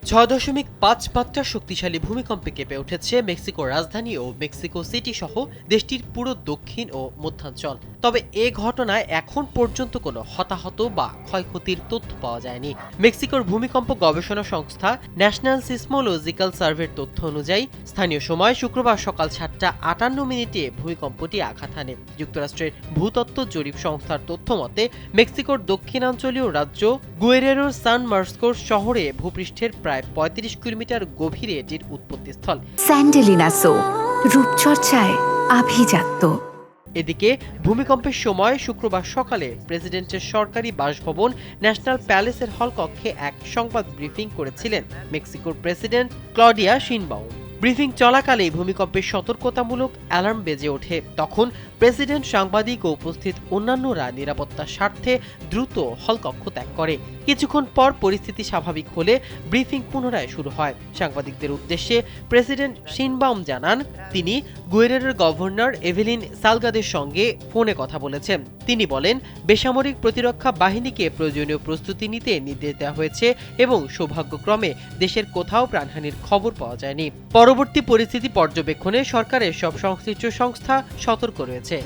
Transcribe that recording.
6.5 মাত্রার শক্তিশালী ভূমিকম্পে কেঁপে উঠেছে মেক্সিকোর রাজধানী ও মেক্সিকো সিটি সহ দেশটির পুরো দক্ষিণ ও মধ্যাঞ্চল। তবে এ ঘটনায় এখন পর্যন্ত কোনো হতাহত বা ক্ষয়ক্ষতির তথ্য পাওয়া যায়নি। মেক্সিকোর ভূমিকম্প গবেষণা সংস্থা ন্যাশনাল সিসমোলজিক্যাল সার্ভের তথ্য অনুযায়ী স্থানীয় সময় শুক্রবার সকাল 7:58 ভূমিকম্পটি আঘাত হানে। যুক্তরাষ্ট্রের ভূতত্ত্ব জরিপ সংস্থার তথ্য মতে মেক্সিকোর দক্ষিণাঞ্চলীয় রাজ্য গুয়েরেরোর সান মার্সকোস শহরে ভূপৃষ্ঠের প্রায় 35 কিলোমিটার গভীরে এটির উৎপত্তিস্থল। স্যান্ডেলিনা সো, রূপচর্চায় আভিজাত্য। এদিকে ভূমিকম্পের সময় শুক্রবার সকালে প্রেসিডেন্টের সরকারি বাসভবন ন্যাশনাল প্যালেসের হলকক্ষে এক সংবাদ ব্রিফিং করেছিলেন মেক্সিকোর প্রেসিডেন্ট ক্লডিয়া শিনবাউম। ব্রিফিং চলাকালেই ভূমিকম্পের সতর্কতামূলক অ্যালার্ম বেজে ওঠে। তখন প্রেসিডেন্ট, সাংবাদিক ও উপস্থিত অন্যান্যরা নিরাপত্তার স্বার্থে দ্রুত হলকক্ষ ত্যাগ করে। কিছুক্ষণ পর পরিস্থিতি স্বাভাবিক হলে ব্রিফিং পুনরায় শুরু হয়। সাংবাদিকদের উদ্দেশ্যে প্রেসিডেন্ট শিনবাউম জানান, তিনি গুয়েরেরোর গভর্নর এভেলিন সালগাদের সঙ্গে ফোনে কথা বলেছেন। তিনি বলেন, বেসামরিক প্রতিরক্ষা বাহিনীকে প্রয়োজনীয় প্রস্তুতি নিতে নির্দেশ দেওয়া হয়েছে এবং সৌভাগ্যক্রমে দেশের কোথাও প্রাণহানির খবর পাওয়া যায়নি। পরবর্তী পরিস্থিতি পর্যবেক্ষণে সরকারের সব সংশ্লিষ্ট সংস্থা সতর্ক রয়েছে।